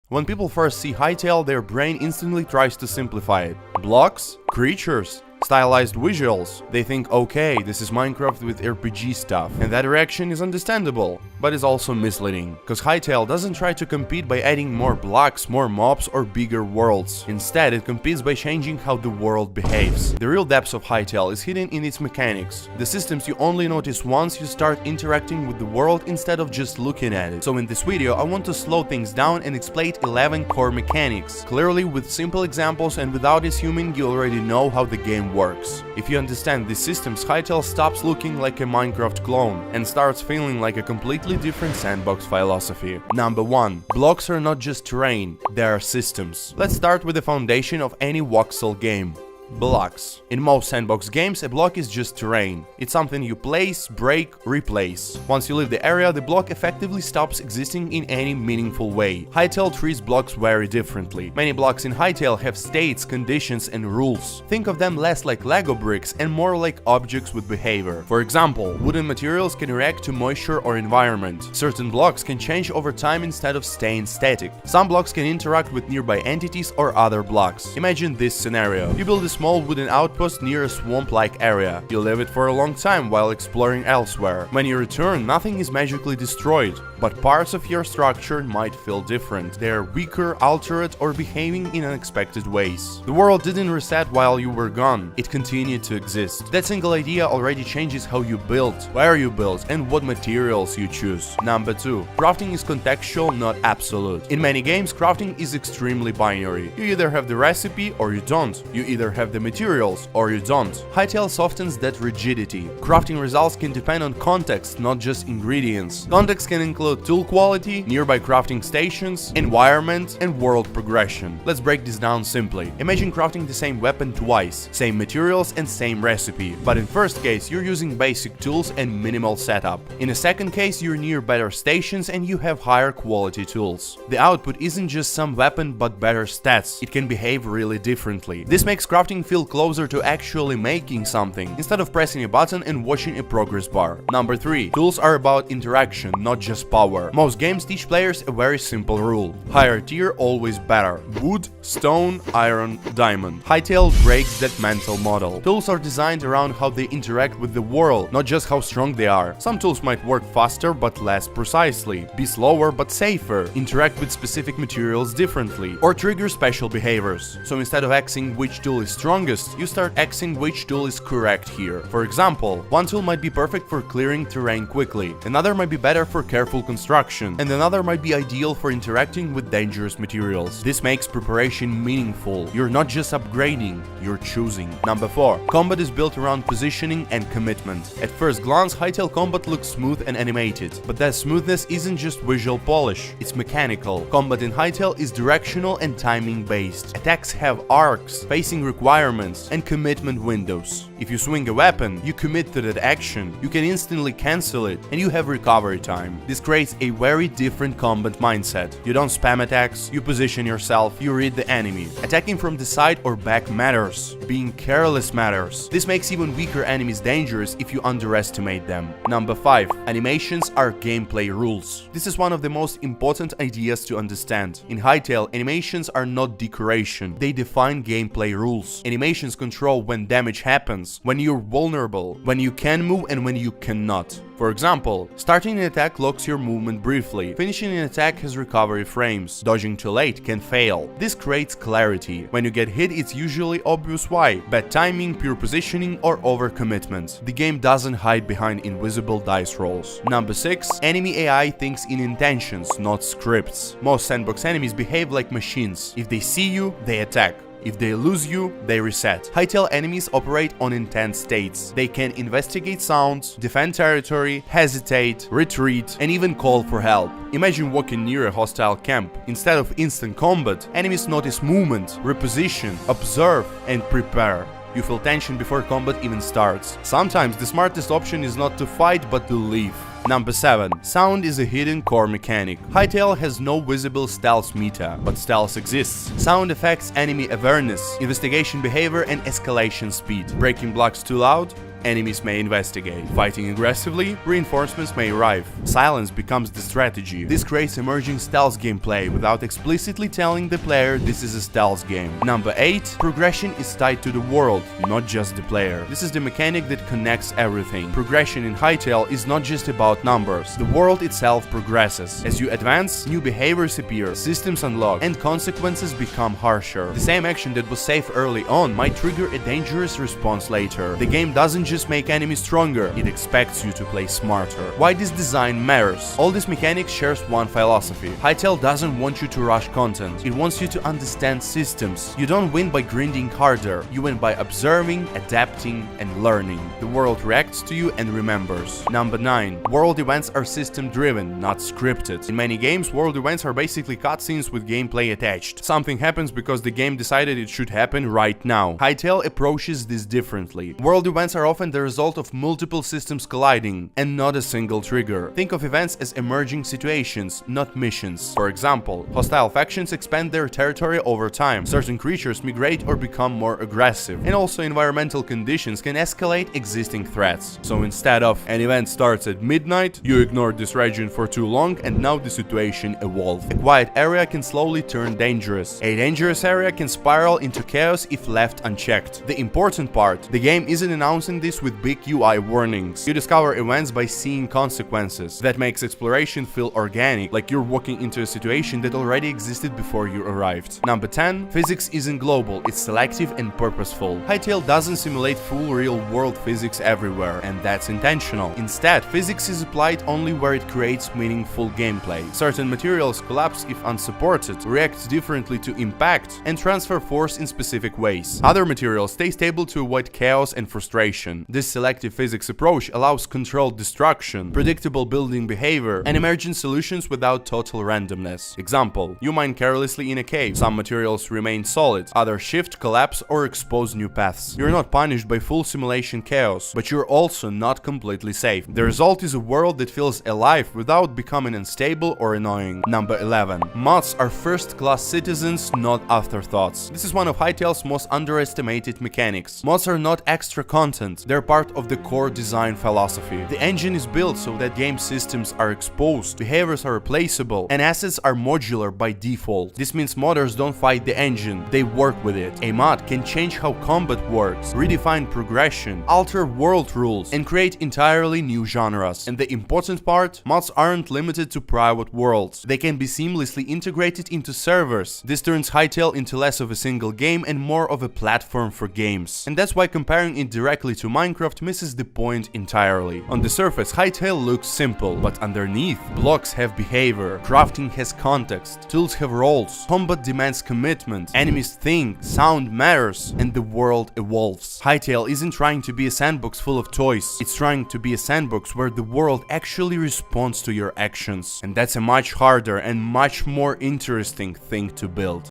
When people first see Hytale, their brain instantly tries to simplify it. Blocks? Creatures? Stylized visuals. They think, okay, this is Minecraft with RPG stuff. And that reaction is understandable, but is also misleading. Cause Hytale doesn't try to compete by adding more blocks, more mobs, or bigger worlds. Instead, it competes by changing how the world behaves. The real depth of Hytale is hidden in its mechanics. The systems you only notice once you start interacting with the world instead of just looking at it. So in this video, I want to slow things down and explain 11 core mechanics. Clearly, with simple examples and without assuming you already know how the game works. If you understand these systems, Hytale stops looking like a Minecraft clone and starts feeling like a completely different sandbox philosophy. Number 1. Blocks are not just terrain, they are systems. Let's start with the foundation of any voxel game. Blocks. In most sandbox games, a block is just terrain. It's something you place, break, replace. Once you leave the area, the block effectively stops existing in any meaningful way. Hytale treats blocks very differently. Many blocks in Hytale have states, conditions, and rules. Think of them less like Lego bricks and more like objects with behavior. For example, wooden materials can react to moisture or environment. Certain blocks can change over time instead of staying static. Some blocks can interact with nearby entities or other blocks. Imagine this scenario. You build a small wooden outpost near a swamp-like area. You leave it for a long time while exploring elsewhere. When you return, nothing is magically destroyed, but parts of your structure might feel different. They are weaker, altered, or behaving in unexpected ways. The world didn't reset while you were gone. It continued to exist. That single idea already changes how you build, where you build, and what materials you choose. Number 2. Crafting is contextual, not absolute. In many games, crafting is extremely binary. You either have the recipe or you don't. You either have the materials or you don't. Hytale softens that rigidity. Crafting results can depend on context, not just ingredients. Context can include tool quality, nearby crafting stations, environment, and world progression. Let's break this down simply. Imagine crafting the same weapon twice, same materials and same recipe, but in first case you're using basic tools and minimal setup. In a second case you're near better stations and you have higher quality tools. The output isn't just some weapon but better stats. It can behave really differently. This makes crafting feel closer to actually making something, instead of pressing a button and watching a progress bar. Number 3. Tools are about interaction, not just power. Most games teach players a very simple rule. Higher tier always better. Wood, stone, iron, diamond. Hytale breaks that mental model. Tools are designed around how they interact with the world, not just how strong they are. Some tools might work faster but less precisely, be slower but safer, interact with specific materials differently, or trigger special behaviors. So instead of axing which tool is strongest, you start axing which tool is correct here. For example, one tool might be perfect for clearing terrain quickly, another might be better for careful construction, and another might be ideal for interacting with dangerous materials. This makes preparation meaningful. You're not just upgrading, you're choosing. Number 4. Combat is built around positioning and commitment. At first glance, Hytale combat looks smooth and animated, but that smoothness isn't just visual polish, it's mechanical. Combat in Hytale is directional and timing based. Attacks have arcs, facing requirements, and commitment windows. If you swing a weapon, you commit to that action, you can instantly cancel it, and you have recovery time. This creates a very different combat mindset. You don't spam attacks, you position yourself, you read the enemy. Attacking from the side or back matters. Being careless matters. This makes even weaker enemies dangerous if you underestimate them. Number 5. Animations are gameplay rules. This is one of the most important ideas to understand. In Hytale, animations are not decoration. They define gameplay rules. Animations control when damage happens, when you're vulnerable, when you can move and when you cannot. For example, starting an attack locks your movement briefly, finishing an attack has recovery frames, dodging too late can fail. This creates clarity. When you get hit, it's usually obvious why: bad timing, pure positioning, or overcommitment. The game doesn't hide behind invisible dice rolls. Number 6. Enemy AI thinks in intentions, not scripts. Most sandbox enemies behave like machines. If they see you, they attack. If they lose you, they reset. Hytale enemies operate on intent states. They can investigate sounds, defend territory, hesitate, retreat, and even call for help. Imagine walking near a hostile camp. Instead of instant combat, enemies notice movement, reposition, observe, and prepare. You feel tension before combat even starts. Sometimes the smartest option is not to fight but to leave. Number 7. Sound is a hidden core mechanic. Hytale has no visible stealth meta, but stealth exists. Sound affects enemy awareness, investigation behavior, and escalation speed. Breaking blocks too loud? Enemies may investigate. Fighting aggressively, reinforcements may arrive. Silence becomes the strategy. This creates emerging stealth gameplay without explicitly telling the player this is a stealth game. Number 8. Progression is tied to the world, not just the player. This is the mechanic that connects everything. Progression in Hytale is not just about numbers. The world itself progresses. As you advance, new behaviors appear, systems unlock, and consequences become harsher. The same action that was safe early on might trigger a dangerous response later. The game doesn't just make enemies stronger, it expects you to play smarter. Why this design matters? All these mechanics shares one philosophy. Hytale doesn't want you to rush content, it wants you to understand systems. You don't win by grinding harder, you win by observing, adapting, and learning. The world reacts to you and remembers. Number 9. World events are system driven, not scripted. In many games, world events are basically cutscenes with gameplay attached. Something happens because the game decided it should happen right now. Hytale approaches this differently. World events are often the result of multiple systems colliding, and not a single trigger. Think of events as emerging situations, not missions. For example, hostile factions expand their territory over time, certain creatures migrate or become more aggressive, and also environmental conditions can escalate existing threats. So instead of an event starts at midnight, you ignored this region for too long and now the situation evolved. A quiet area can slowly turn dangerous. A dangerous area can spiral into chaos if left unchecked. The important part, the game isn't announcing this with big UI warnings. You discover events by seeing consequences. That makes exploration feel organic, like you're walking into a situation that already existed before you arrived. Number 10. Physics isn't global, it's selective and purposeful. Hytale doesn't simulate full real-world physics everywhere, and that's intentional. Instead, physics is applied only where it creates meaningful gameplay. Certain materials collapse if unsupported, react differently to impact, and transfer force in specific ways. Other materials stay stable to avoid chaos and frustration. This selective physics approach allows controlled destruction, predictable building behavior, and emergent solutions without total randomness. Example, you mine carelessly in a cave. Some materials remain solid, others shift, collapse, or expose new paths. You're not punished by full simulation chaos, but you're also not completely safe. The result is a world that feels alive without becoming unstable or annoying. Number 11. Mods are first-class citizens, not afterthoughts. This is one of Hytale's most underestimated mechanics. Mods are not extra content, they're part of the core design philosophy. The engine is built so that game systems are exposed, behaviors are replaceable, and assets are modular by default. This means modders don't fight the engine, they work with it. A mod can change how combat works, redefine progression, alter world rules, and create entirely new genres. And the important part, mods aren't limited to private worlds. They can be seamlessly integrated into servers. This turns Hytale into less of a single game and more of a platform for games. And that's why comparing it directly to Minecraft misses the point entirely. On the surface, Hytale looks simple, but underneath, blocks have behavior, crafting has context, tools have roles, combat demands commitment, enemies think, sound matters, and the world evolves. Hytale isn't trying to be a sandbox full of toys, it's trying to be a sandbox where the world actually responds to your actions. And that's a much harder and much more interesting thing to build.